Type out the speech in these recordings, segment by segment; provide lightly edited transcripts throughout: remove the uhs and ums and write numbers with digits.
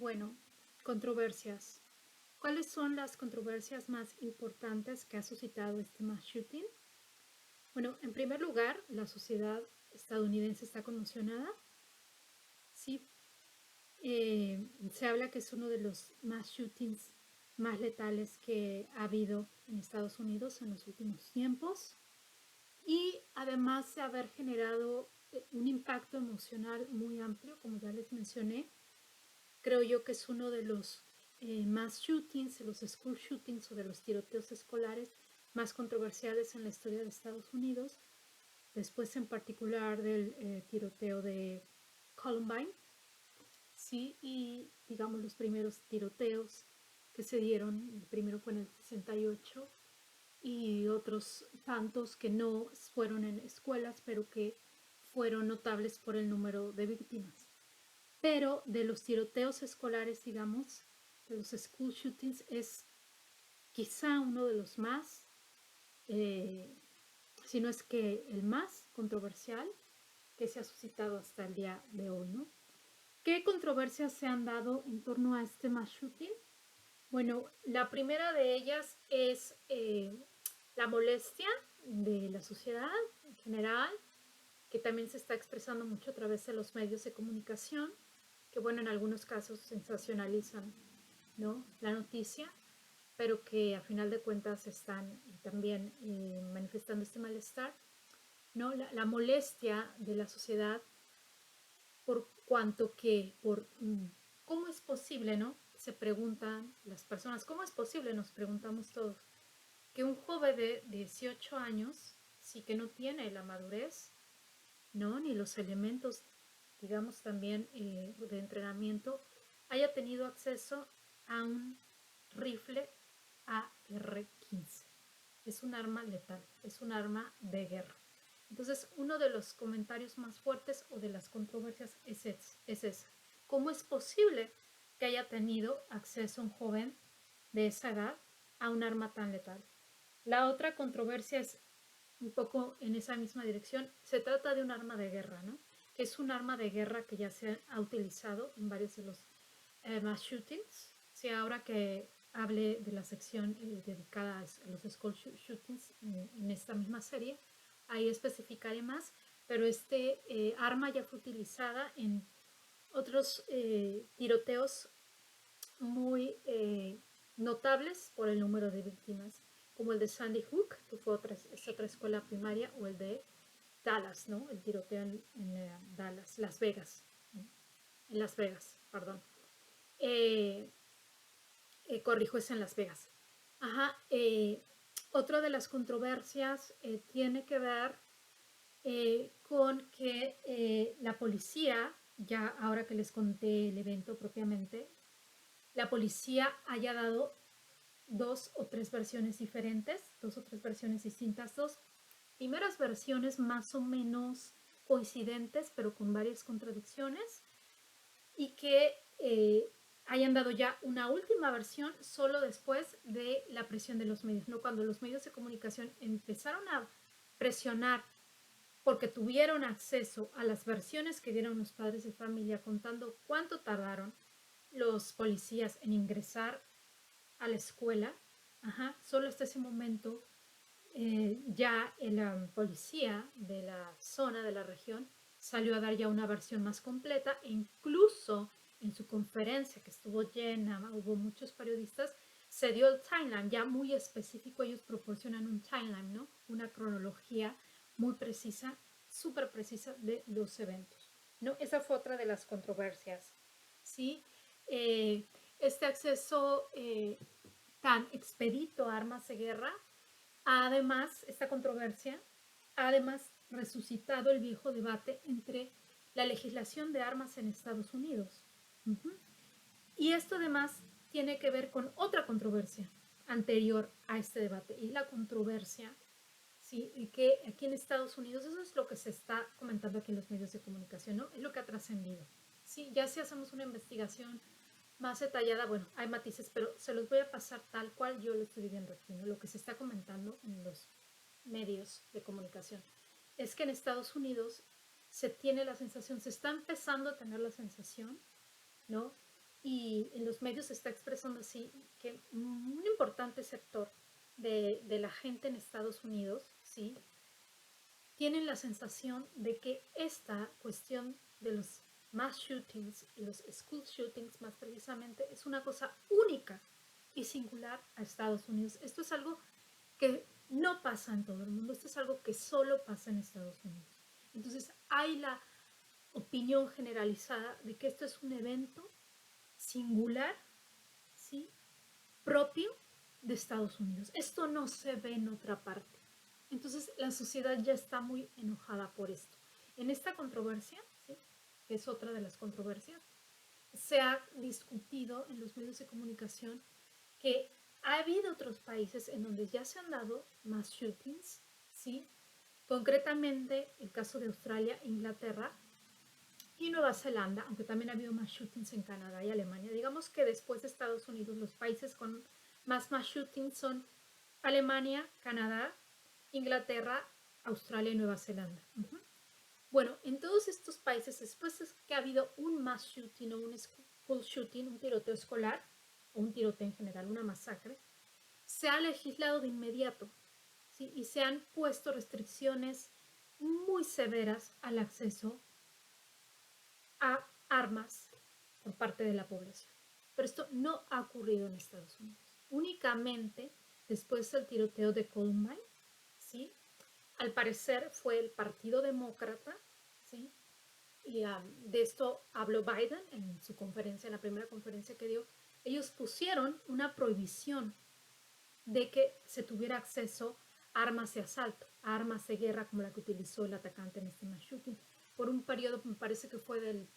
Bueno, controversias. ¿Cuáles son las controversias más importantes que ha suscitado este mass shooting? Bueno, en primer lugar, la sociedad estadounidense está conmocionada. Sí, se habla que es uno de los mass shootings más letales que ha habido en Estados Unidos en los últimos tiempos. Y además de haber generado un impacto emocional muy amplio, como ya les mencioné, creo yo que es uno de los mass shootings, de los school shootings o de los tiroteos escolares más controversiales en la historia de Estados Unidos. Después en particular del tiroteo de Columbine, sí, y digamos los primeros tiroteos que se dieron, el primero fue en el 68 y otros tantos que no fueron en escuelas, pero que fueron notables por el número de víctimas. Pero de los tiroteos escolares, digamos, de los school shootings, es quizá uno de los más, si no es que el más controversial que se ha suscitado hasta el día de hoy, ¿no? ¿Qué controversias se han dado en torno a este mass shooting? Bueno, la primera de ellas es la molestia de la sociedad en general, que también se está expresando mucho a través de los medios de comunicación, que bueno, en algunos casos sensacionalizan, ¿no?, la noticia, pero que a final de cuentas están también manifestando este malestar, ¿no? La molestia de la sociedad por cuanto que, ¿cómo es posible, no? Se preguntan las personas, ¿cómo es posible? Nos preguntamos todos, que un joven de 18 años, sí, que no tiene la madurez, ¿no?, ni los elementos, digamos, también de entrenamiento, haya tenido acceso a un rifle AR-15. Es un arma letal, es un arma de guerra. Entonces, uno de los comentarios más fuertes o de las controversias es esa. ¿Cómo es posible que haya tenido acceso un joven de esa edad a un arma tan letal? La otra controversia es un poco en esa misma dirección. Se trata de un arma de guerra, ¿no? Que es un arma de guerra que ya se ha utilizado en varios de los mass shootings. Sí, ahora que hable de la sección dedicada a los school shootings en esta misma serie, ahí especificaré más, pero este arma ya fue utilizada en otros tiroteos muy notables por el número de víctimas, como el de Sandy Hook, que fue otra escuela primaria, o el de Dallas, ¿no? El tiroteo en Dallas, Las Vegas, ¿no? En Las Vegas, perdón. Corrijo, es en Las Vegas. Ajá. Otra de las controversias tiene que ver con que la policía, ya ahora que les conté el evento propiamente, la policía haya dado dos o tres versiones diferentes, dos o tres versiones distintas, dos primeras versiones más o menos coincidentes, pero con varias contradicciones, y que hayan dado ya una última versión solo después de la presión de los medios, ¿no? Cuando los medios de comunicación empezaron a presionar porque tuvieron acceso a las versiones que dieron los padres de familia contando cuánto tardaron los policías en ingresar a la escuela, solo hasta ese momento ya el policía de la zona, de la región, salió a dar ya una versión más completa e incluso en su conferencia que estuvo llena, hubo muchos periodistas, se dio el timeline ya muy específico. Ellos proporcionan un timeline, ¿no? Una cronología muy precisa, súper precisa de los eventos, ¿no? Esa fue otra de las controversias, ¿sí? Este acceso tan expedito a armas de guerra, además, esta controversia ha además resucitado el viejo debate entre la legislación de armas en Estados Unidos. Y esto además tiene que ver con otra controversia anterior a este debate, y la controversia, ¿sí?, y que aquí en Estados Unidos, eso es lo que se está comentando aquí en los medios de comunicación, ¿no? Es lo que ha trascendido. Sí, ya si hacemos una investigación más detallada, bueno, hay matices, pero se los voy a pasar tal cual yo lo estoy viviendo aquí, ¿no? Lo que se está comentando en los medios de comunicación es que en Estados Unidos se tiene la sensación, se está empezando a tener la sensación, ¿no?, y en los medios se está expresando así, que un importante sector de la gente en Estados Unidos, ¿sí? Tienen la sensación de que esta cuestión de los mass shootings y los school shootings más precisamente es una cosa única y singular a Estados Unidos. Esto es algo que no pasa en todo el mundo, esto es algo que solo pasa en Estados Unidos. Entonces hay la opinión generalizada de que esto es un evento singular, ¿sí? Propio de Estados Unidos. Esto no se ve en otra parte. Entonces la sociedad ya está muy enojada por esto. En esta controversia, ¿sí? Que es otra de las controversias, se ha discutido en los medios de comunicación que ha habido otros países en donde ya se han dado más shootings, ¿sí? Concretamente el caso de Australia, Inglaterra y Nueva Zelanda, aunque también ha habido más shootings en Canadá y Alemania. Digamos que después de Estados Unidos, los países con más shootings son Alemania, Canadá, Inglaterra, Australia y Nueva Zelanda. Bueno, en todos estos países, después de que ha habido un mass shooting o un school shooting, un tiroteo escolar, o un tiroteo en general, una masacre, se ha legislado de inmediato, ¿sí? Y se han puesto restricciones muy severas al acceso a armas por parte de la población. Pero esto no ha ocurrido en Estados Unidos. Únicamente después del tiroteo de Columbine, ¿sí? Al parecer fue el Partido Demócrata, ¿sí? Y de esto habló Biden en su conferencia, en la primera conferencia que dio. Ellos pusieron una prohibición de que se tuviera acceso a armas de asalto, a armas de guerra como la que utilizó el atacante en este mass shooting, por un periodo, me parece que fue del,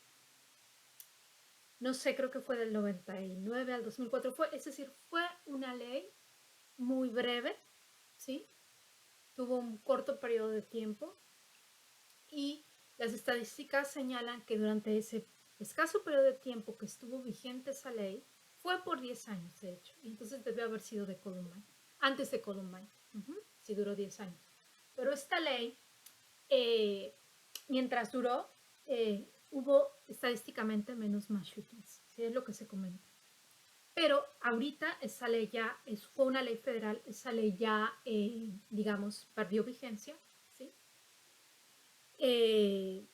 no sé, creo que fue del 99 al 2004, es decir, fue una ley muy breve, ¿sí? Tuvo un corto periodo de tiempo y las estadísticas señalan que durante ese escaso periodo de tiempo que estuvo vigente esa ley, fue por 10 años, de hecho, y entonces debió haber sido de Columbine, antes de Columbine, sí duró 10 años. Pero esta ley, eh, mientras duró, hubo estadísticamente menos mass shootings, ¿sí? Es lo que se comenta. Pero ahorita esa ley ya fue una ley federal, esa ley ya, digamos, perdió vigencia, ¿sí? Eh,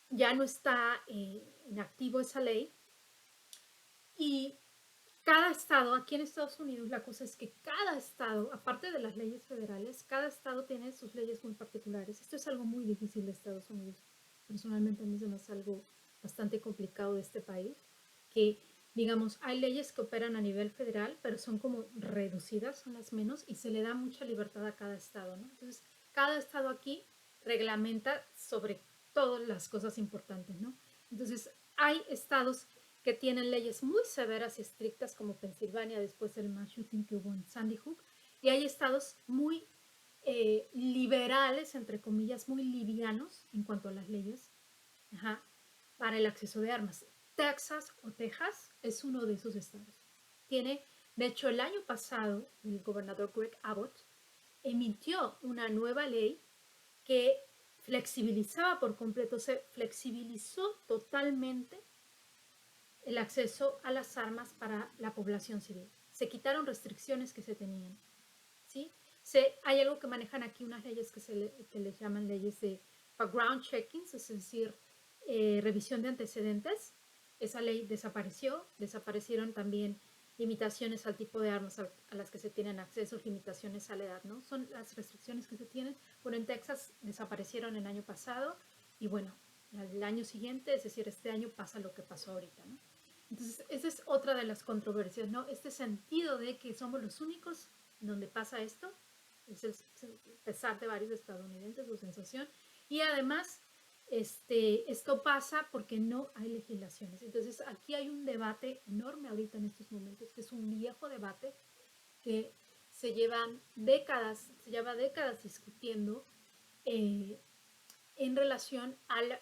ya no está en activo esa ley y cada estado, aquí en Estados Unidos, la cosa es que cada estado, aparte de las leyes federales, cada estado tiene sus leyes muy particulares. Esto es algo muy difícil de Estados Unidos. Personalmente a mí se me hace algo bastante complicado de este país, que digamos, hay leyes que operan a nivel federal, pero son como reducidas, son las menos, y se le da mucha libertad a cada estado, ¿no? Entonces, cada estado aquí reglamenta sobre todas las cosas importantes, ¿no? Entonces, hay estados que tienen leyes muy severas y estrictas, como Pensilvania después del mass shooting que hubo en Sandy Hook, y hay estados muy liberales, entre comillas, muy livianos en cuanto a las leyes, ajá, para el acceso de armas. Texas o Texas es uno de esos estados. Tiene, de hecho, el año pasado, el gobernador Greg Abbott emitió una nueva ley que flexibilizaba por completo, se flexibilizó totalmente el acceso a las armas para la población civil. Se quitaron restricciones que se tenían, ¿sí? Hay algo que manejan aquí, unas leyes que les llaman leyes de background checking, es decir, revisión de antecedentes. Esa ley desapareció, desaparecieron también limitaciones al tipo de armas a las que se tienen acceso, limitaciones a la edad, ¿no? Son las restricciones que se tienen. Bueno, en Texas desaparecieron el año pasado y bueno, al año siguiente, es decir, este año pasa lo que pasó ahorita, ¿no? Entonces, esa es otra de las controversias, ¿no? Este sentido de que somos los únicos donde pasa esto, es el pesar de varios estadounidenses, su sensación, y además, esto pasa porque no hay legislaciones. Entonces, aquí hay un debate enorme ahorita en estos momentos, que es un viejo debate que se lleva décadas discutiendo en relación al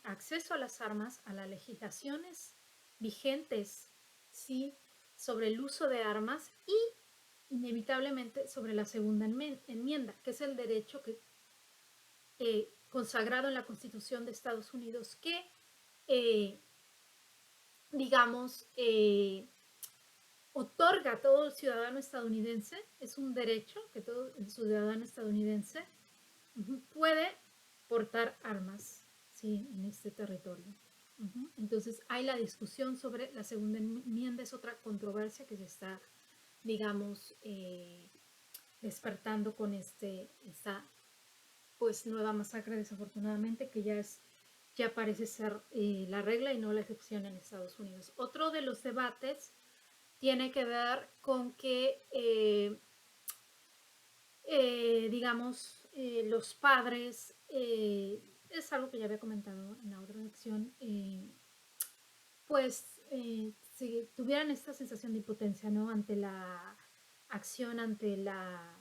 acceso a las armas, a las legislaciones vigentes, ¿sí? Sobre el uso de armas y inevitablemente sobre la segunda enmienda, que es el derecho que, consagrado en la Constitución de Estados Unidos, que digamos, otorga a todo ciudadano estadounidense, es un derecho que todo ciudadano estadounidense puede portar armas, ¿sí? En este territorio. Entonces hay la discusión sobre la segunda enmienda, es otra controversia que se está, digamos, despertando con esta pues nueva masacre, desafortunadamente, que ya parece ser la regla y no la excepción en Estados Unidos. Otro de los debates tiene que ver con que digamos, los padres, es algo que ya había comentado en la otra lección, pues si tuvieran esta sensación de impotencia, ¿no? Ante la acción, ante la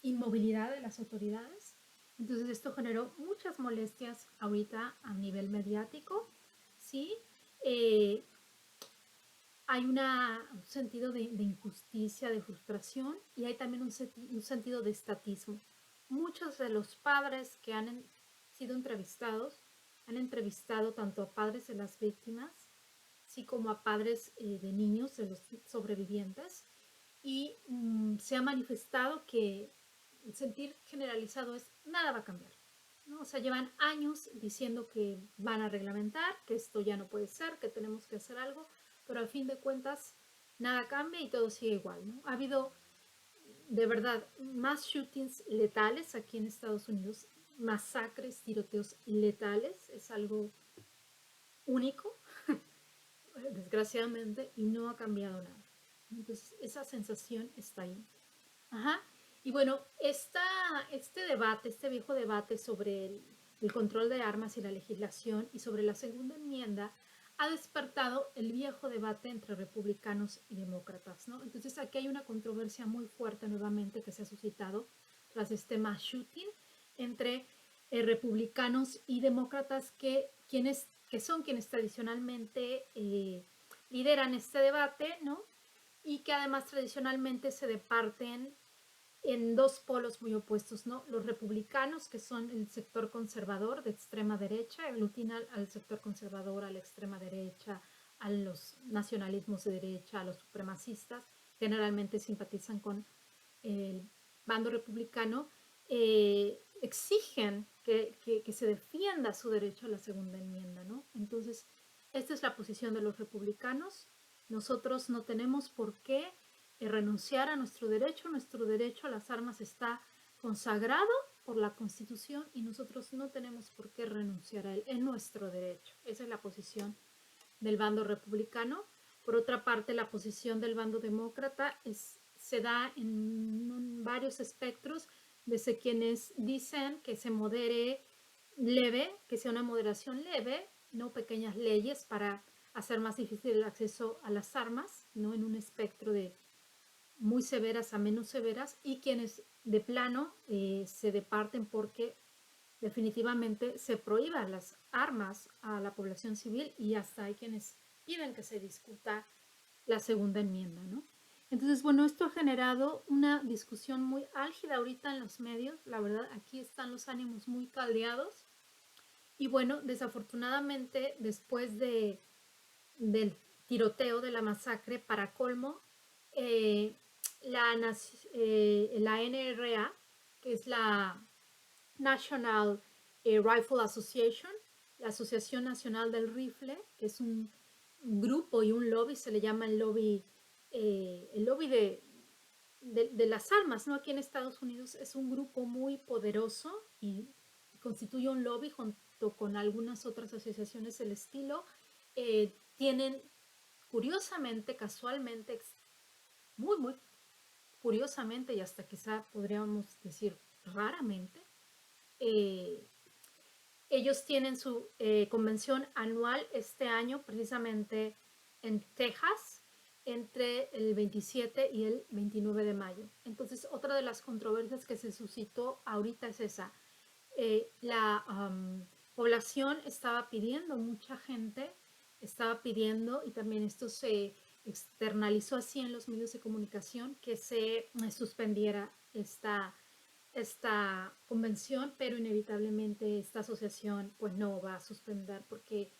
inmovilidad de las autoridades. Entonces esto generó muchas molestias ahorita a nivel mediático, ¿sí? Eh, hay un sentido de injusticia, de frustración y hay también un sentido de estatismo. Muchos de los padres que han sido entrevistados han entrevistado tanto a padres de las víctimas, así como a padres de niños, de los sobrevivientes, y se ha manifestado que el sentir generalizado es nada va a cambiar. ¿No? O sea, llevan años diciendo que van a reglamentar, que esto ya no puede ser, que tenemos que hacer algo, pero al fin de cuentas nada cambia y todo sigue igual. ¿No? Ha habido de verdad más shootings letales aquí en Estados Unidos, masacres, tiroteos letales, es algo único, desgraciadamente, y no ha cambiado nada. Entonces, esa sensación está ahí. Ajá. Y bueno, este debate, este viejo debate sobre el control de armas y la legislación y sobre la segunda enmienda ha despertado el viejo debate entre republicanos y demócratas, ¿no? Entonces aquí hay una controversia muy fuerte nuevamente que se ha suscitado tras este mass shooting entre republicanos y demócratas que son quienes tradicionalmente lideran este debate, ¿no? Y que además tradicionalmente se departen en dos polos muy opuestos, ¿no? Los republicanos, que son el sector conservador de extrema derecha, aglutina al sector conservador, a la extrema derecha, a los nacionalismos de derecha, a los supremacistas, generalmente simpatizan con el bando republicano, exigen que se defienda su derecho a la segunda enmienda, ¿no? Entonces, esta es la posición de los republicanos. Nosotros no tenemos por qué renunciar a nuestro derecho a las armas está consagrado por la Constitución y nosotros no tenemos por qué renunciar a él, es nuestro derecho. Esa es la posición del bando republicano. Por otra parte, la posición del bando demócrata se da en varios espectros, desde quienes dicen que se modere leve, que sea una moderación leve, no pequeñas leyes para hacer más difícil el acceso a las armas, no en un espectro de muy severas a menos severas, y quienes de plano se departen porque definitivamente se prohíban las armas a la población civil y hasta hay quienes piden que se discuta la segunda enmienda, ¿no? Entonces, bueno, esto ha generado una discusión muy álgida ahorita en los medios, la verdad, aquí están los ánimos muy caldeados y bueno, desafortunadamente después del tiroteo, de la masacre, para colmo, eh, la NRA, que es la National Rifle Association, la Asociación Nacional del Rifle, que es un grupo y un lobby, se le llama el lobby de las armas, ¿no? Aquí en Estados Unidos es un grupo muy poderoso y constituye un lobby junto con algunas otras asociaciones del estilo. Tienen curiosamente, casualmente, muy curiosamente y hasta quizá podríamos decir raramente, eh, ellos tienen su convención anual este año precisamente en Texas entre el 27 y el 29 de mayo. Entonces, otra de las controversias que se suscitó ahorita es esa. La población estaba pidiendo, mucha gente estaba pidiendo, y también esto se externalizó así en los medios de comunicación, que se suspendiera esta convención, pero inevitablemente esta asociación pues no va a suspender porque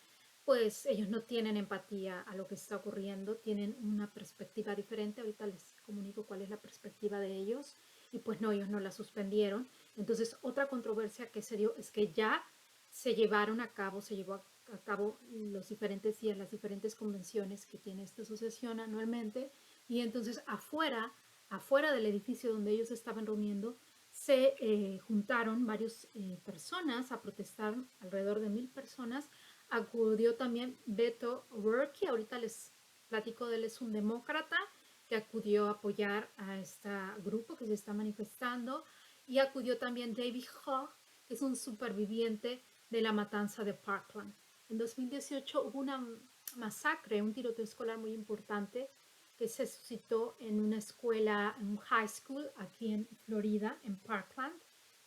pues ellos no tienen empatía a lo que está ocurriendo, tienen una perspectiva diferente. Ahorita les comunico cuál es la perspectiva de ellos y pues no, ellos no la suspendieron. Entonces, otra controversia que se dio es que ya se llevaron a cabo, se llevó a cabo los diferentes días, las diferentes convenciones que tiene esta asociación anualmente, y entonces afuera del edificio donde ellos estaban reuniendo, se juntaron varias personas a protestar, alrededor de 1000 personas. Acudió también Beto O'Rourke, ahorita les platico de él, es un demócrata que acudió a apoyar a este grupo que se está manifestando, y acudió también David Hogg, que es un superviviente de la matanza de Parkland. En 2018 hubo una masacre, un tiroteo escolar muy importante que se suscitó en una escuela, en un high school aquí en Florida, en Parkland.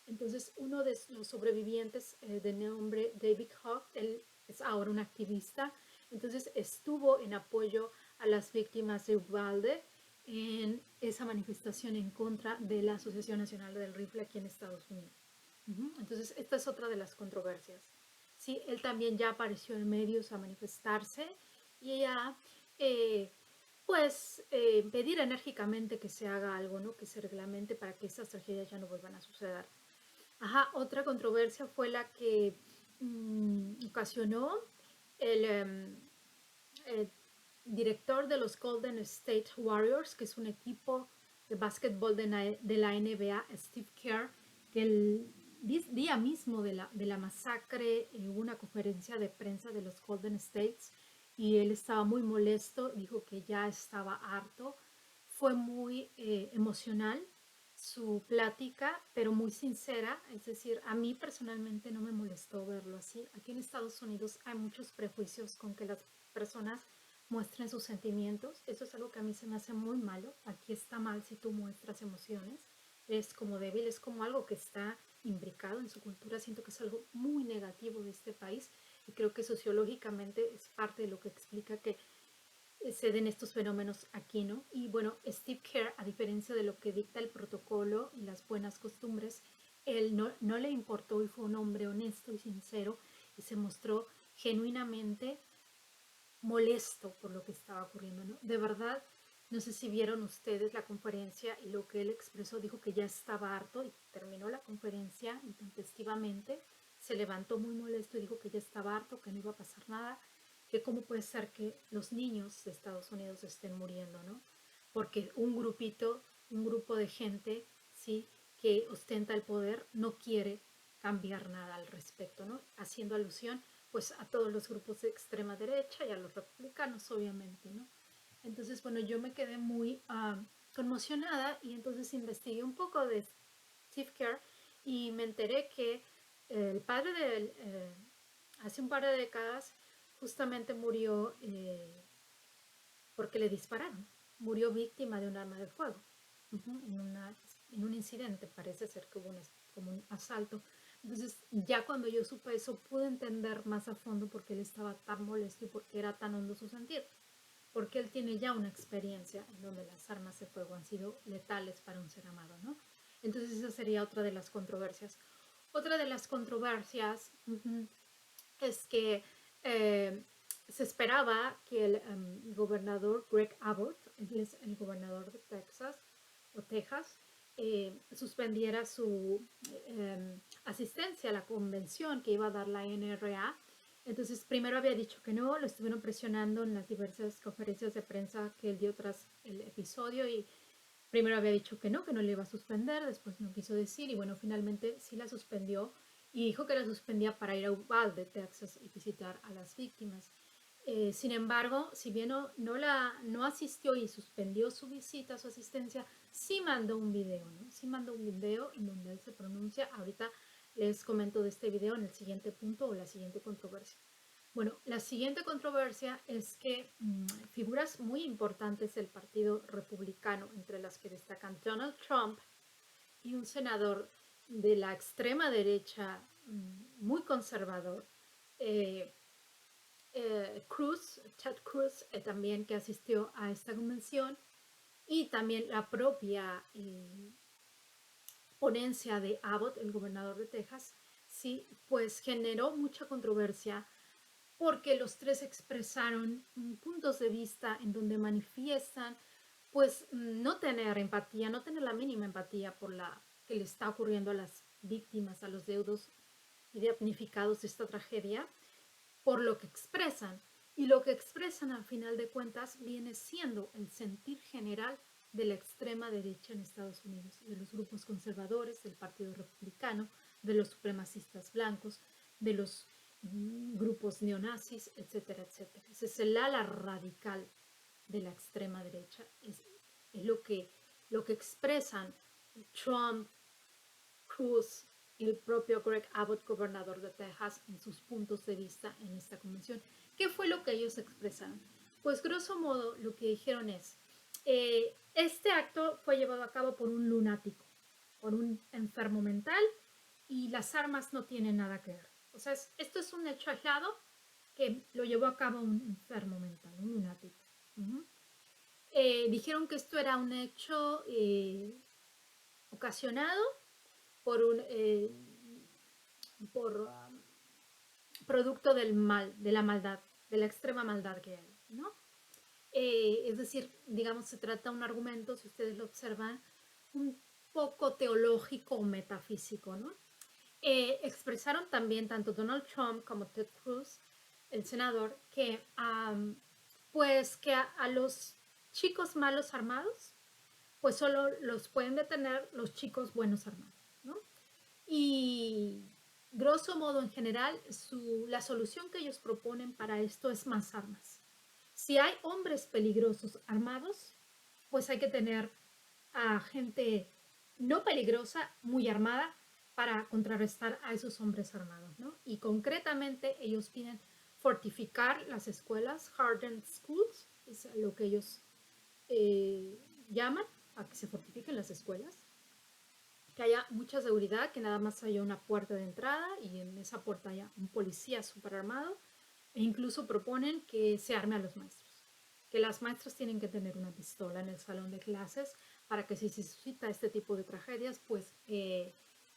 Entonces, uno de los sobrevivientes de nombre David Hogg, él es ahora un activista, entonces estuvo en apoyo a las víctimas de Uvalde en esa manifestación en contra de la Asociación Nacional del Rifle aquí en Estados Unidos. Entonces, esta es otra de las controversias. Sí, él también ya apareció en medios a manifestarse y a, pedir enérgicamente que se haga algo, ¿no? Que se reglamente para que estas tragedias ya no vuelvan a suceder. Ajá, otra controversia fue la que ocasionó el, el director de los Golden State Warriors, que es un equipo de básquetbol de la NBA, Steve Kerr, que el día mismo de la masacre hubo una conferencia de prensa de los Golden States y él estaba muy molesto, dijo que ya estaba harto. Fue muy emocional su plática, pero muy sincera, es decir, a mí personalmente no me molestó verlo así. Aquí en Estados Unidos hay muchos prejuicios con que las personas muestren sus sentimientos. Eso es algo que a mí se me hace muy malo. Aquí está mal si tú muestras emociones. Es como débil, es como algo que está imbricado en su cultura. Siento que es algo muy negativo de este país y creo que sociológicamente es parte de lo que explica que se den estos fenómenos aquí, ¿no? Y bueno, Steve Kerr, a diferencia de lo que dicta el protocolo y las buenas costumbres, él no le importó y fue un hombre honesto y sincero y se mostró genuinamente molesto por lo que estaba ocurriendo, ¿no? De verdad, no sé si vieron ustedes la conferencia y lo que él expresó, dijo que ya estaba harto y terminó la conferencia intempestivamente, se levantó muy molesto y dijo que ya estaba harto, que no iba a pasar nada, que cómo puede ser que los niños de Estados Unidos estén muriendo, ¿no? Porque un grupo de gente, ¿sí?, que ostenta el poder no quiere cambiar nada al respecto, ¿no? Haciendo alusión pues a todos los grupos de extrema derecha y a los republicanos, obviamente, ¿no? Entonces, bueno, yo me quedé muy conmocionada y entonces investigué un poco de Steve Kerr y me enteré que el padre de él, hace un par de décadas, justamente murió porque le dispararon. Murió víctima de un arma de fuego. En un incidente, parece ser que hubo como un asalto. Entonces, ya cuando yo supe eso, pude entender más a fondo por qué él estaba tan molesto y por qué era tan hondo su sentir. Porque él tiene ya una experiencia en donde las armas de fuego han sido letales para un ser amado, ¿no? Entonces, esa sería otra de las controversias. Otra de las controversias es que eh, se esperaba que el gobernador Greg Abbott, él es el gobernador de Texas o Texas, suspendiera su asistencia a la convención que iba a dar la NRA. Entonces, primero había dicho que no, lo estuvieron presionando en las diversas conferencias de prensa que él dio tras el episodio y primero había dicho que no le iba a suspender, después no quiso decir y bueno, finalmente sí la suspendió y dijo que la suspendía para ir a Uvalde, Texas y visitar a las víctimas. Sin embargo, si bien no asistió y suspendió su visita, su asistencia, sí mandó un video, ¿no? Sí mandó un video en donde él se pronuncia. Ahorita les comento de este video en el siguiente punto o la siguiente controversia. Bueno, la siguiente controversia es que figuras muy importantes del Partido Republicano, entre las que destacan Donald Trump y un senador de la extrema derecha muy conservador, eh, Ted Cruz, también que asistió a esta convención, y también la propia ponencia de Abbott, el gobernador de Texas, sí, pues generó mucha controversia porque los tres expresaron puntos de vista en donde manifiestan, pues, no tener empatía, no tener la mínima empatía por la que le está ocurriendo a las víctimas, a los deudos y damnificados de esta tragedia, por lo que expresan. Y lo que expresan, al final de cuentas, viene siendo el sentir general de la extrema derecha en Estados Unidos, de los grupos conservadores, del Partido Republicano, de los supremacistas blancos, de los grupos neonazis, etcétera, etcétera. Ese es el ala radical de la extrema derecha. Es lo que expresan Trump, Cruz y el propio Greg Abbott, gobernador de Texas, en sus puntos de vista en esta convención. ¿Qué fue lo que ellos expresaron? Pues grosso modo lo que dijeron es, este acto fue llevado a cabo por un lunático, por un enfermo mental, y las armas no tienen nada que ver. O sea, esto es un hecho aislado que lo llevó a cabo un enfermo mental, un lunático. Dijeron que esto era un hecho ocasionado por un por producto del mal, de la maldad, de la extrema maldad que hay, ¿no? Es decir, digamos, se trata de un argumento, si ustedes lo observan, un poco teológico o metafísico, ¿no? Expresaron también tanto Donald Trump como Ted Cruz, el senador, que pues que a los chicos malos armados, pues solo los pueden detener los chicos buenos armados, ¿no? Y grosso modo, en general, la solución que ellos proponen para esto es más armas. Si hay hombres peligrosos armados, pues hay que tener a gente no peligrosa, muy armada, para contrarrestar a esos hombres armados, ¿no? Y concretamente ellos piden fortificar las escuelas, hardened schools, es lo que ellos llaman a que se fortifiquen las escuelas, que haya mucha seguridad, que nada más haya una puerta de entrada y en esa puerta haya un policía súper armado, e incluso proponen que se arme a los maestros, que las maestras tienen que tener una pistola en el salón de clases para que si se suscita este tipo de tragedias, pues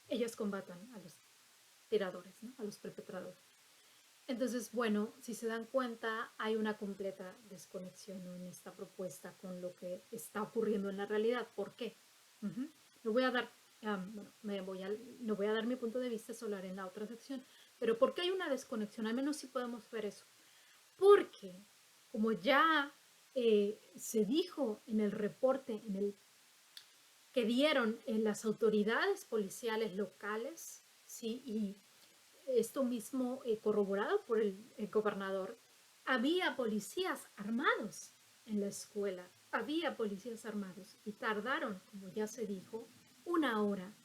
ellas combatan a los tiradores, ¿no? A los perpetradores. Entonces, bueno, si se dan cuenta, hay una completa desconexión, ¿no?, en esta propuesta con lo que está ocurriendo en la realidad. ¿Por qué? No voy a dar, bueno, no voy a dar mi punto de vista, solo haré en la otra sección, pero ¿por qué hay una desconexión? Al menos sí podemos ver eso. Porque, como ya se dijo en el reporte que dieron en las autoridades policiales locales, ¿sí? Y esto mismo corroborado por el gobernador, había policías armados en la escuela, había policías armados y tardaron, como ya se dijo, una hora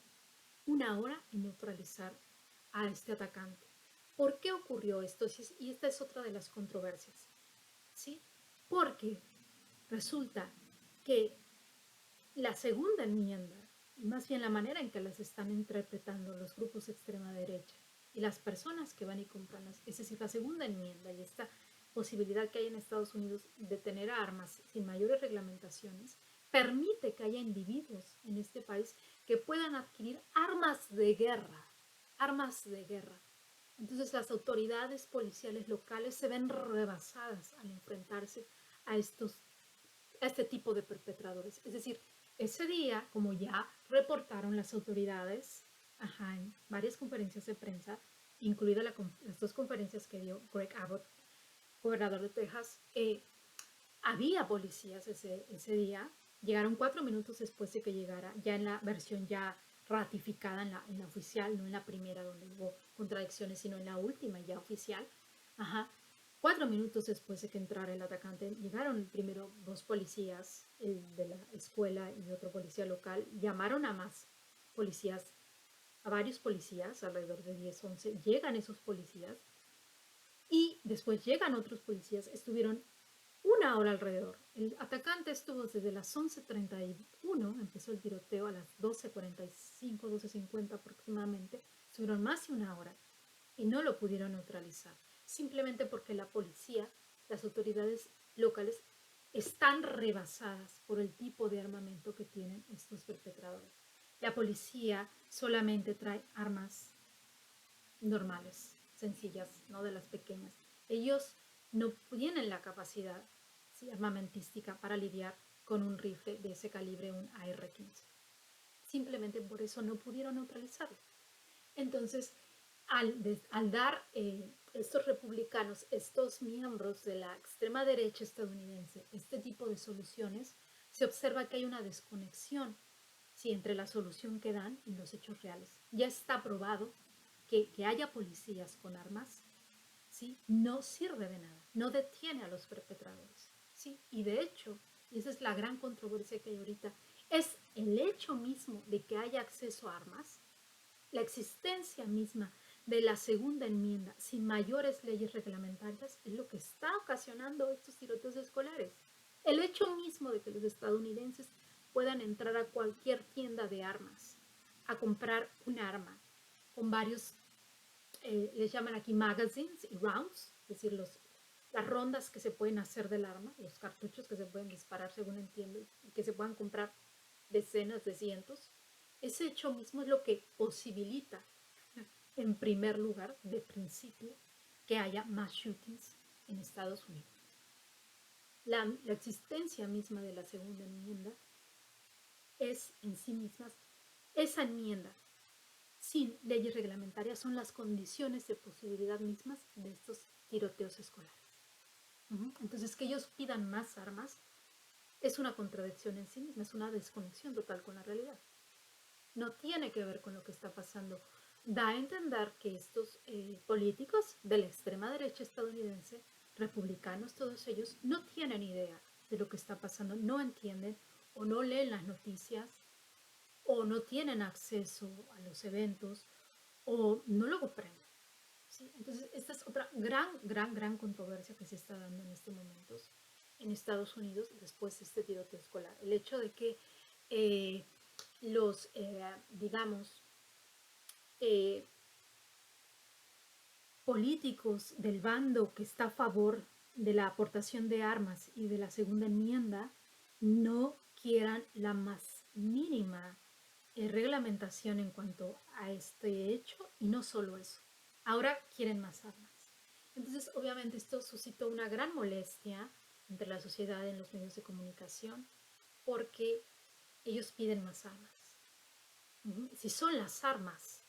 en neutralizar a este atacante. ¿Por qué ocurrió esto? Y esta es otra de las controversias, ¿sí? Porque resulta que la segunda enmienda, y más bien la manera en que las están interpretando los grupos de extrema derecha y las personas que van y compran es decir, la segunda enmienda y esta posibilidad que hay en Estados Unidos de tener armas sin mayores reglamentaciones, permite que haya individuos en este país que puedan adquirir armas de guerra, armas de guerra. Entonces las autoridades policiales locales se ven rebasadas al enfrentarse a este tipo de perpetradores. Es decir, ese día, como ya reportaron las autoridades, en varias conferencias de prensa, incluidas las dos conferencias que dio Greg Abbott, gobernador de Texas, había policías ese día. Llegaron 4 minutos después de que llegara, ya en la versión ya ratificada en la oficial, no en la primera donde hubo contradicciones, sino en la última ya oficial. 4 minutos después de que entrara el atacante, llegaron primero dos policías, el de la escuela y otro policía local, llamaron a más policías, a varios policías, alrededor de 10, 11, llegan esos policías y después llegan otros policías, estuvieron una hora alrededor. El atacante estuvo desde las 11:31, empezó el tiroteo a las 12:45, 12:50 aproximadamente, estuvieron más de una hora y no lo pudieron neutralizar, simplemente porque la policía, las autoridades locales, están rebasadas por el tipo de armamento que tienen estos perpetradores. La policía solamente trae armas normales, sencillas, no de las pequeñas. Ellos no tienen la capacidad, sí, armamentística para lidiar con un rifle de ese calibre, un AR-15. Simplemente por eso no pudieron neutralizarlo. Entonces, al dar estos republicanos, estos miembros de la extrema derecha estadounidense, este tipo de soluciones, se observa que hay una desconexión, sí, entre la solución que dan y los hechos reales. Ya está probado que haya policías con armas, ¿sí? No sirve de nada, no detiene a los perpetradores, ¿sí? Y de hecho, y esa es la gran controversia que hay ahorita, es el hecho mismo de que haya acceso a armas, la existencia misma de la segunda enmienda sin mayores leyes reglamentarias es lo que está ocasionando estos tiroteos escolares. El hecho mismo de que los estadounidenses puedan entrar a cualquier tienda de armas a comprar un arma con varios, les llaman aquí magazines y rounds, es decir, las rondas que se pueden hacer del arma, los cartuchos que se pueden disparar según entiendo, y que se puedan comprar decenas de cientos. Ese hecho mismo es lo que posibilita, en primer lugar, de principio, que haya más shootings en Estados Unidos. La existencia misma de la segunda enmienda es en sí misma, esa enmienda sin leyes reglamentarias son las condiciones de posibilidad mismas de estos tiroteos escolares. Entonces, que ellos pidan más armas es una contradicción en sí misma, es una desconexión total con la realidad. No tiene que ver con lo que está pasando. Da a entender que estos políticos de la extrema derecha estadounidense, republicanos, todos ellos, no tienen idea de lo que está pasando, no entienden o no leen las noticias o no tienen acceso a los eventos o no lo comprenden. ¿Sí? Entonces, esta es otra gran controversia que se está dando en estos momentos en Estados Unidos después de este tiroteo escolar. El hecho de que los, digamos, eh, políticos del bando que está a favor de la aportación de armas y de la segunda enmienda no quieran la más mínima reglamentación en cuanto a este hecho, y no solo eso, ahora quieren más armas. Entonces, obviamente esto suscitó una gran molestia entre la sociedad en los medios de comunicación porque ellos piden más armas. Si son las armas,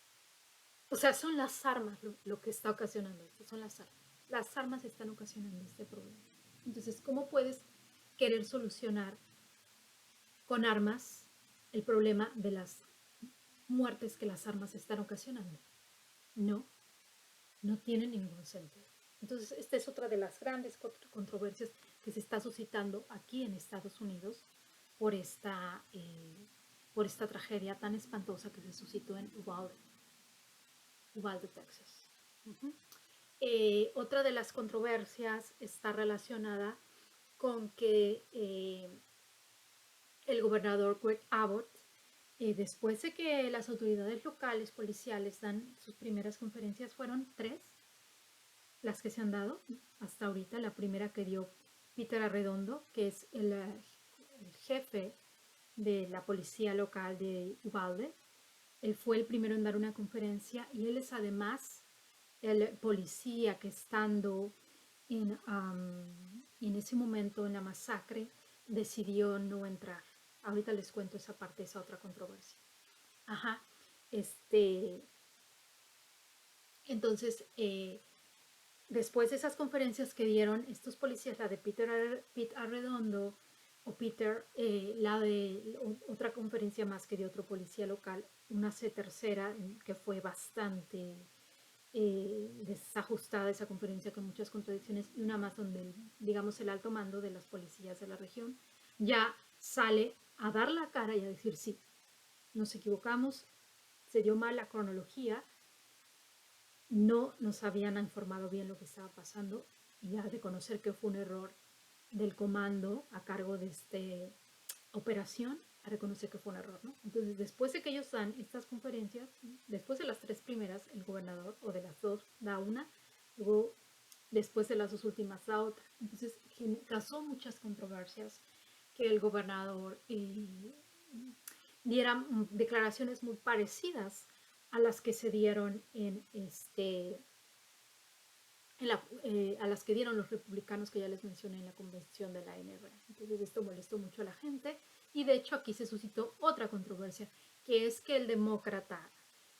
o sea, son las armas lo que está ocasionando esto, son las armas. Las armas están ocasionando este problema. Entonces, ¿cómo puedes querer solucionar con armas el problema de las muertes que las armas están ocasionando? No, no tiene ningún sentido. Entonces, esta es otra de las grandes controversias que se está suscitando aquí en Estados Unidos por por esta tragedia tan espantosa que se suscitó en Uvalde, Texas. Otra de las controversias está relacionada con que el gobernador Greg Abbott, después de que las autoridades locales policiales dan sus primeras conferencias, fueron 3 las que se han dado hasta ahorita. La primera que dio Peter Arredondo, que es el jefe de la policía local de Uvalde. Él fue el primero en dar una conferencia y él es además el policía que estando en ese momento en la masacre decidió no entrar. Ahorita les cuento esa parte, esa otra controversia. Ajá, entonces, después de esas conferencias que dieron estos policías, la de Pete Arredondo o Peter, la de otra conferencia más que de otro policía local, una tercera que fue bastante desajustada esa conferencia con muchas contradicciones, y una más donde, digamos, el alto mando de las policías de la región ya sale a dar la cara y a decir sí, nos equivocamos, se dio mal la cronología, no nos habían informado bien lo que estaba pasando, y a reconocer que fue un error del comando a cargo de esta operación, a reconocer que fue un error, ¿no? Entonces, después de que ellos dan estas conferencias, después de las 3 primeras, el gobernador, o de las 2, da una, luego después de las 2 últimas da otra. Entonces, causó muchas controversias que el gobernador diera declaraciones muy parecidas a las que se dieron en a las que dieron los republicanos que ya les mencioné en la convención de la NRA. Entonces esto molestó mucho a la gente y de hecho aquí se suscitó otra controversia, que es que el demócrata,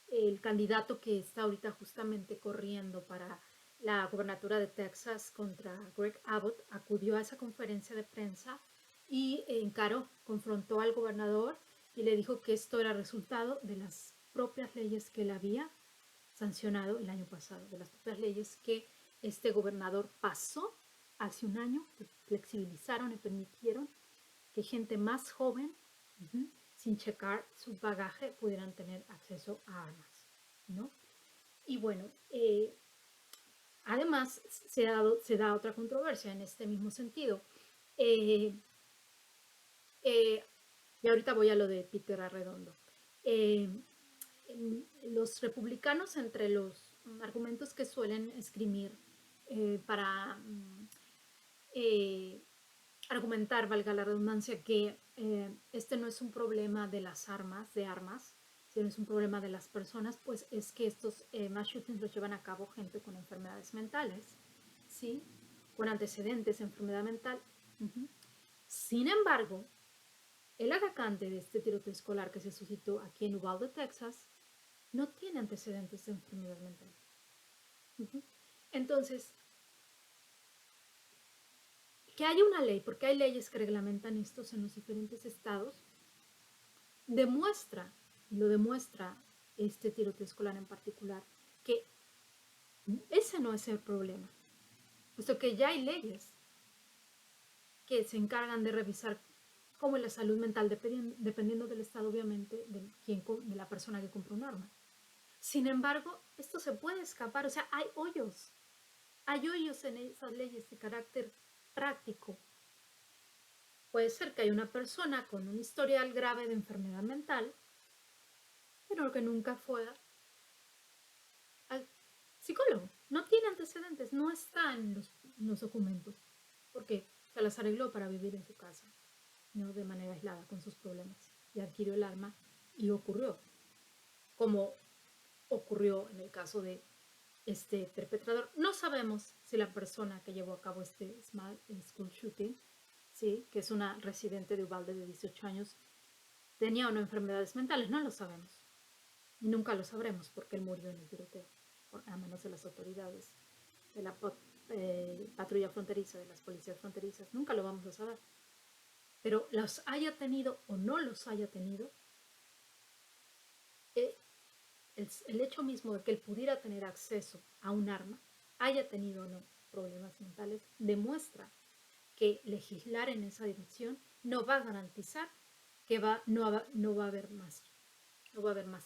el candidato que está ahorita justamente corriendo para la gobernatura de Texas contra Greg Abbott, acudió a esa conferencia de prensa y encaró, confrontó al gobernador y le dijo que esto era resultado de las propias leyes que él había sancionado el año pasado, de las propias leyes que este gobernador pasó hace un año, que flexibilizaron y permitieron que gente más joven, sin checar su bagaje, pudieran tener acceso a armas, ¿no? Y bueno, además se da otra controversia en este mismo sentido. Eh, eh, y ahorita voy a lo de Peter Arredondo. Eh, los republicanos, entre los argumentos que suelen esgrimir para eh, argumentar, valga la redundancia, que este no es un problema de las armas, sino es un problema de las personas, pues es que estos mass shootings los llevan a cabo gente con enfermedades mentales, ¿sí? Con antecedentes de enfermedad mental. Sin embargo, el atacante de este tiroteo escolar que se suscitó aquí en Uvalde, Texas, no tiene antecedentes de enfermedad mental. Entonces, que haya una ley, porque hay leyes que reglamentan estos en los diferentes estados, demuestra, y lo demuestra este tiroteo escolar en particular, que ese no es el problema, puesto que ya hay leyes que se encargan de revisar cómo es la salud mental, dependiendo del estado, obviamente, de la persona que compra un arma. Sin embargo, esto se puede escapar, o sea, hay hoyos en esas leyes de carácter práctico. Puede ser que haya una persona con un historial grave de enfermedad mental, pero que nunca fue al psicólogo. No tiene antecedentes, no está en los documentos, porque se las arregló para vivir en su casa, no de manera aislada con sus problemas, y adquirió el arma y ocurrió, como ocurrió en el caso de este perpetrador. No sabemos si la persona que llevó a cabo este school shooting, ¿sí?, que es una residente de Uvalde de 18 años, tenía o no enfermedades mentales. No lo sabemos. Y nunca lo sabremos porque él murió en el tiroteo, a manos de las autoridades, de la patrulla fronteriza, de las policías fronterizas. Nunca lo vamos a saber. Pero los haya tenido o no los haya tenido, eh, el hecho mismo de que él pudiera tener acceso a un arma, haya tenido o no problemas mentales, demuestra que legislar en esa dirección no va a garantizar que no va a haber más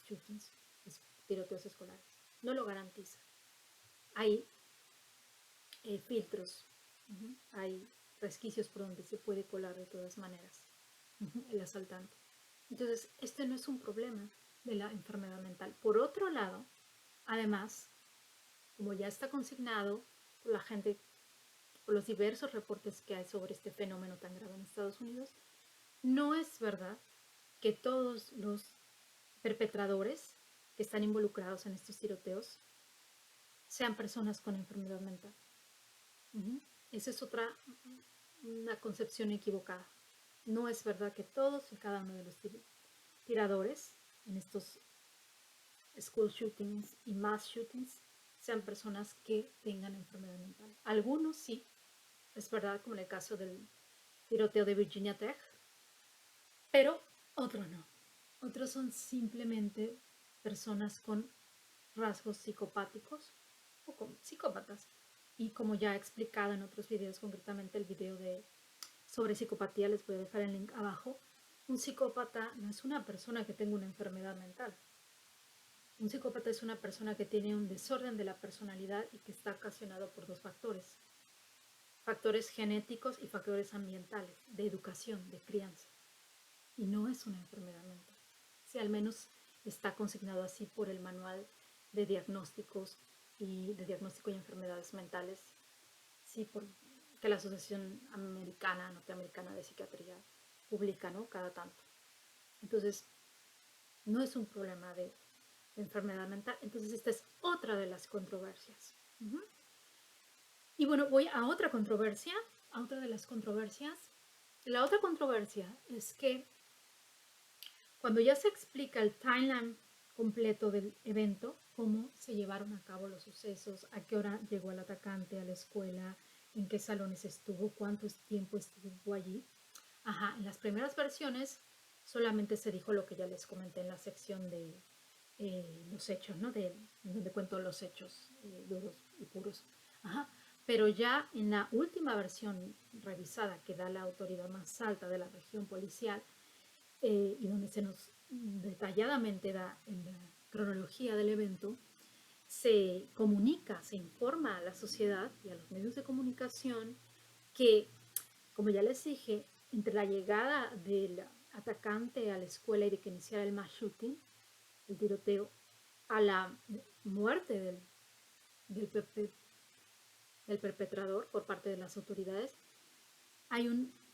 shootings, tiroteos escolares. No lo garantiza. Hay filtros, hay resquicios por donde se puede colar de todas maneras el asaltante. Entonces, este no es un problema de la enfermedad mental. Por otro lado, además, como ya está consignado por la gente, por los diversos reportes que hay sobre este fenómeno tan grave en Estados Unidos, no es verdad que todos los perpetradores que están involucrados en estos tiroteos sean personas con enfermedad mental. Esa es una concepción equivocada. No es verdad que todos y cada uno de los tiradores en estos school shootings y mass shootings sean personas que tengan enfermedad mental. Algunos sí, es verdad, como en el caso del tiroteo de Virginia Tech, pero otros no. Otros son simplemente personas con rasgos psicopáticos o con psicópatas. Y como ya he explicado en otros videos, concretamente el video sobre psicopatía, les voy a dejar el link abajo. Un psicópata no es una persona que tenga una enfermedad mental. Un psicópata es una persona que tiene un desorden de la personalidad y que está ocasionado por dos factores. Factores genéticos y factores ambientales, de educación, de crianza. Y no es una enfermedad mental. Si al menos está consignado así por el manual de diagnósticos y enfermedades mentales, sí, que la Asociación Norteamericana de Psiquiatría publica, ¿no?, cada tanto. Entonces, no es un problema de enfermedad mental. Entonces, esta es otra de las controversias. Y bueno, voy a otra controversia, a otra de las controversias. La otra controversia es que cuando ya se explica el timeline completo del evento, cómo se llevaron a cabo los sucesos, a qué hora llegó el atacante a la escuela, en qué salones estuvo, cuánto tiempo estuvo allí. Ajá, en las primeras versiones solamente se dijo lo que ya les comenté en la sección de los hechos, ¿no? Donde cuento los hechos duros y puros. Ajá. Pero ya en la última versión revisada que da la autoridad más alta de la región policial, y donde se nos detalladamente da en la cronología del evento, se comunica, se informa a la sociedad y a los medios de comunicación que, como ya les dije, entre la llegada del atacante a la escuela y de que iniciara el mass shooting, el tiroteo, a la muerte del, del perpetrador por parte de las autoridades, hay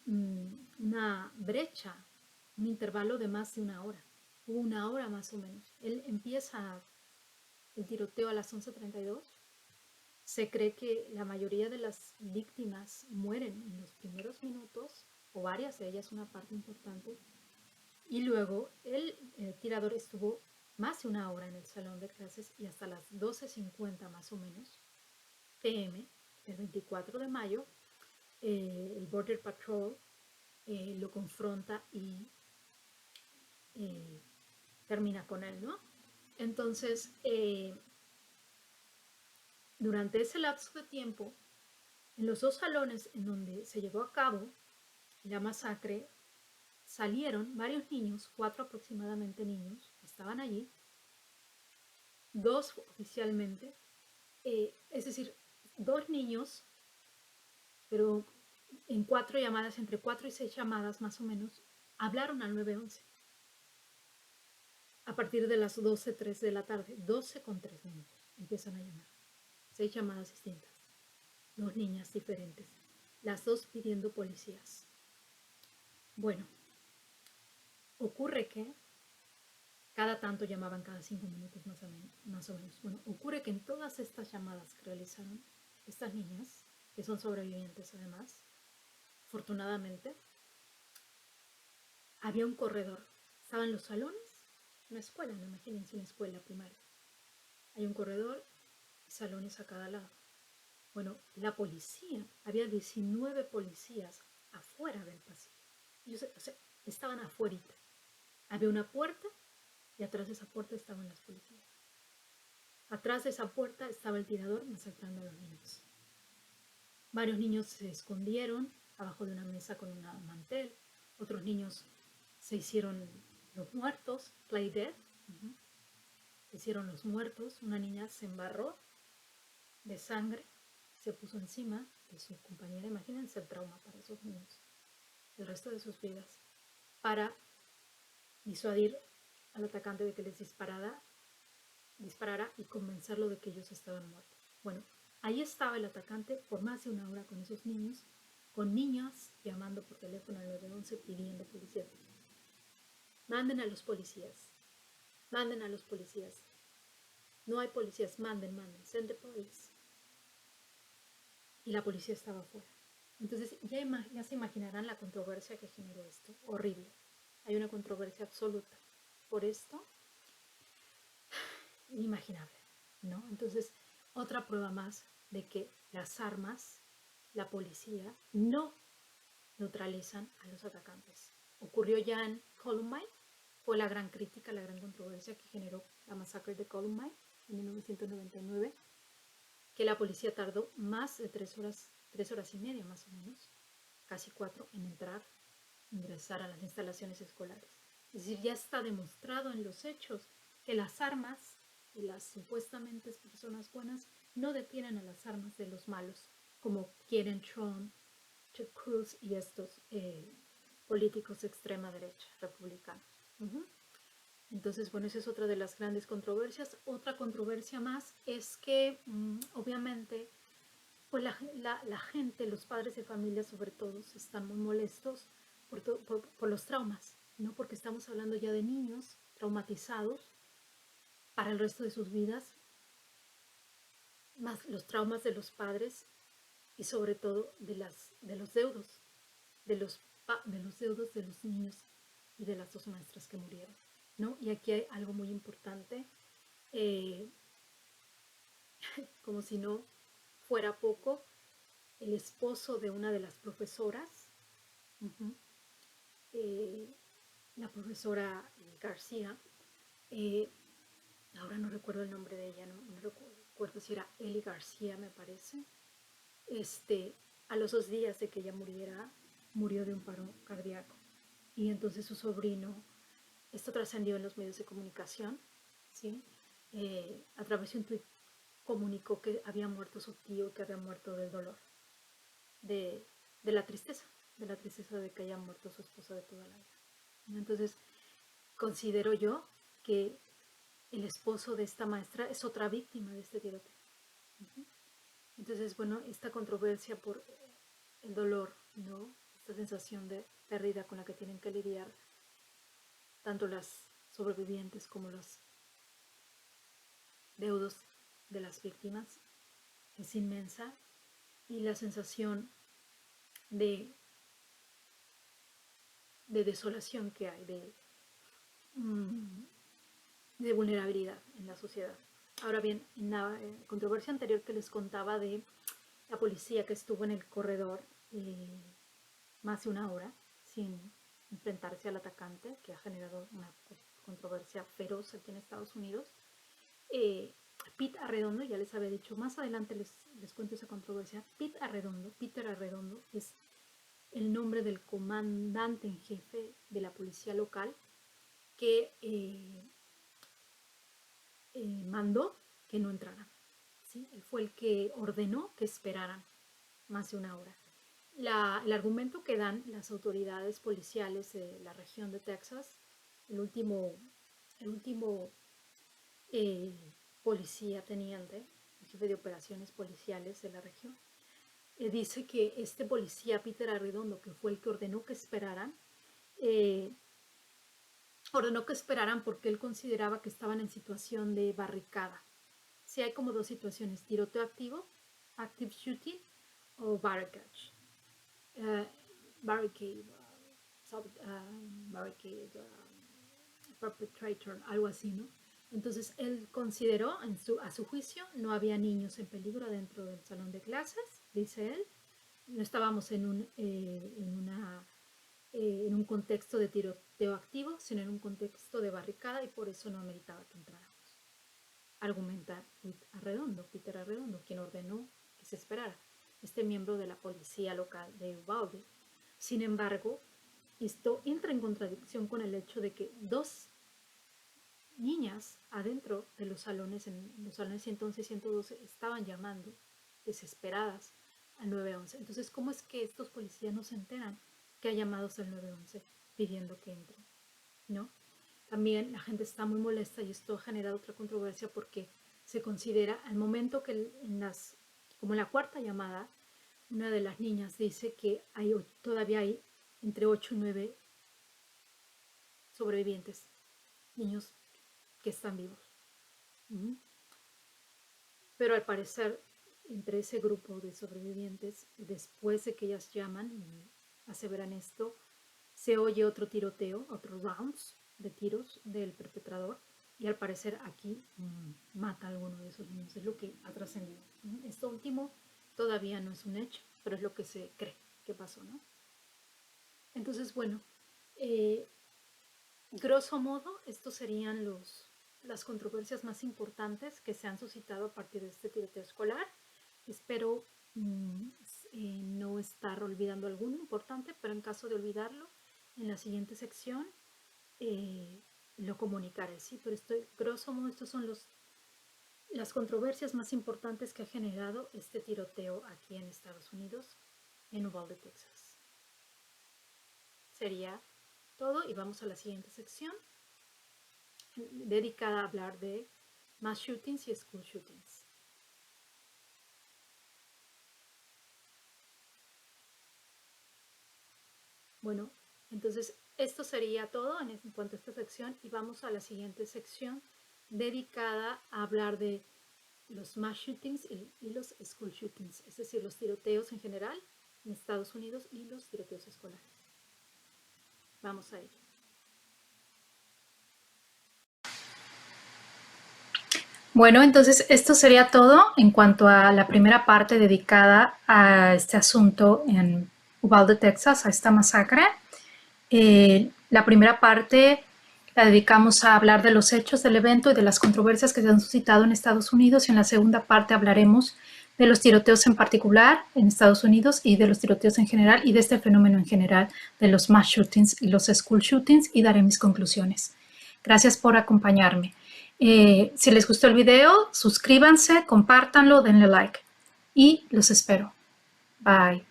una brecha, un intervalo de más de una hora. Hubo una hora más o menos. Él empieza el tiroteo a las 11:32. Se cree que la mayoría de las víctimas mueren en los primeros minutos, o varias de ellas, una parte importante. Y luego el tirador estuvo más de una hora en el salón de clases y hasta las 12:50 más o menos PM del 24 de mayo, el Border Patrol lo confronta y termina con él, ¿no? Entonces, durante ese lapso de tiempo, en los dos salones en donde se llevó a cabo la masacre, salieron varios niños, 4 aproximadamente niños, estaban allí, 2 oficialmente, es decir, 2 niños, pero en 4 llamadas, entre 4 y 6 llamadas más o menos, hablaron al 911. A partir de las 12:03 de la tarde, 12:03 minutos, empiezan a llamar. 6 llamadas distintas, 2 niñas diferentes, las 2 pidiendo policías. Bueno, ocurre que cada tanto llamaban cada 5 minutos más o menos. Bueno, ocurre que en todas estas llamadas que realizaron estas niñas, que son sobrevivientes además, afortunadamente, había un corredor. Estaban los salones, una escuela, no imagínense una escuela primaria. Hay un corredor y salones a cada lado. Bueno, la policía, había 19 policías afuera del pasillo. Ellos, o sea, estaban afuera. Había una puerta y atrás de esa puerta estaban las policías. Atrás de esa puerta estaba el tirador masacrando a los niños. Varios niños se escondieron abajo de una mesa con un mantel. Otros niños se hicieron los muertos, play dead. Se hicieron los muertos. Una niña se embarró de sangre, se puso encima de su compañera. Imagínense el trauma para esos niños el resto de sus vidas, para disuadir al atacante de que les disparara y convencerlo de que ellos estaban muertos. Bueno, ahí estaba el atacante por más de una hora con esos niños, con niñas llamando por teléfono al 911 pidiendo policía. Manden a los policías, manden a los policías. No hay policías, manden, send the police. Y la policía estaba afuera. Entonces ya se imaginarán la controversia que generó esto. Horrible. Hay una controversia absoluta por esto. Inimaginable, ¿no? Entonces, otra prueba más de que las armas, la policía, no neutralizan a los atacantes. Ocurrió ya en Columbine. Fue la gran crítica, la gran controversia que generó la masacre de Columbine en 1999, que la policía tardó más de 3 horas y media más o menos, casi 4, en ingresar a las instalaciones escolares. Es decir, ya está demostrado en los hechos que las armas de las supuestamente personas buenas no detienen a las armas de los malos, como quieren Trump, Ted Cruz y estos políticos de extrema derecha, republicanos. Entonces, bueno, esa es otra de las grandes controversias. Otra controversia más es que, obviamente, pues la gente, los padres de familia sobre todo, están muy molestos por los traumas, ¿no? Porque estamos hablando ya de niños traumatizados para el resto de sus vidas, más los traumas de los padres y sobre todo de los deudos, de los deudos de los niños y de las dos maestras que murieron, ¿no? Y aquí hay algo muy importante, eh, como si no fuera poco, el esposo de una de las profesoras, uh-huh, eh, la profesora García, eh, ahora no recuerdo el nombre de ella, no recuerdo si era Eli García, me parece, a los 2 días de que ella muriera, murió de un paro cardíaco. Y entonces su sobrino, esto trascendió en los medios de comunicación, ¿sí? A través de un tuit comunicó que había muerto su tío, que había muerto del dolor, de, de la tristeza, de que haya muerto su esposa de toda la vida. Entonces, considero yo que el esposo de esta maestra es otra víctima de este tiroteo. Entonces, bueno, esta controversia por el dolor, ¿no? Esta sensación de pérdida con la que tienen que lidiar tanto las sobrevivientes como los deudos de las víctimas es inmensa, y la sensación de, de desolación que hay, de vulnerabilidad en la sociedad. Ahora bien, en la controversia anterior que les contaba de la policía que estuvo en el corredor más de una hora sin enfrentarse al atacante, que ha generado una controversia feroz aquí en Estados Unidos, Pete Arredondo, ya les había dicho, más adelante les cuento esa controversia. Peter Arredondo es el nombre del comandante en jefe de la policía local que mandó que no entraran, ¿sí? Él fue el que ordenó que esperaran más de una hora. El argumento que dan las autoridades policiales de la región de Texas, el último policía teniente, el jefe de operaciones policiales de la región, dice que este policía, Peter Arredondo, que fue el que eh, ordenó que esperaran porque él consideraba que estaban en situación de barricada. Sí, hay como dos situaciones: tiroteo activo, active shooting, o barricade. Barricade, barricade, perpetrator, algo así, ¿no? Entonces él consideró, a su juicio, no había niños en peligro dentro del salón de clases, dice él. No estábamos en un contexto de tiroteo activo, sino en un contexto de barricada, y por eso no ameritaba que entráramos. Argumenta Peter Arredondo, quien ordenó que se esperara, este miembro de la policía local de Uvalde. Sin embargo, esto entra en contradicción con el hecho de que dos niñas adentro de los salones, en los salones 111 y 112, estaban llamando desesperadas al 911. Entonces, ¿cómo es que estos policías no se enteran que hay llamados al 911 pidiendo que entren? ¿No? También la gente está muy molesta, y esto ha generado otra controversia porque se considera, al momento que como en la cuarta llamada, una de las niñas dice que todavía hay entre 8 y 9 sobrevivientes, niños que están vivos. Pero al parecer, entre ese grupo de sobrevivientes, después de que ellas llaman y aseveran esto, se oye otro tiroteo, otros rounds de tiros del perpetrador, y al parecer aquí mata a alguno de esos niños. Es lo que ha trascendido. Esto último todavía no es un hecho, pero es lo que se cree que pasó, ¿no? Entonces, bueno, grosso modo, estos serían las controversias más importantes que se han suscitado a partir de este tiroteo escolar. Espero no estar olvidando alguno importante, pero en caso de olvidarlo, en la siguiente sección lo comunicaré, ¿sí? Pero grosso modo, estos son las controversias más importantes que ha generado este tiroteo aquí en Estados Unidos, en Uvalde, Texas. Sería todo, y vamos a la siguiente sección dedicada a hablar de mass shootings y school shootings. Bueno, entonces esto sería todo en cuanto a esta sección, y vamos a la siguiente sección dedicada a hablar de los mass shootings y los school shootings, es decir, los tiroteos en general en Estados Unidos y los tiroteos escolares. Vamos a ello. Bueno, entonces esto sería todo en cuanto a la primera parte dedicada a este asunto en Uvalde, Texas, a esta masacre. La primera parte la dedicamos a hablar de los hechos del evento y de las controversias que se han suscitado en Estados Unidos, y en la segunda parte hablaremos de los tiroteos en particular en Estados Unidos y de los tiroteos en general y de este fenómeno en general de los mass shootings y los school shootings, y daré mis conclusiones. Gracias por acompañarme. Si les gustó el video, suscríbanse, compártanlo, denle like y los espero. Bye.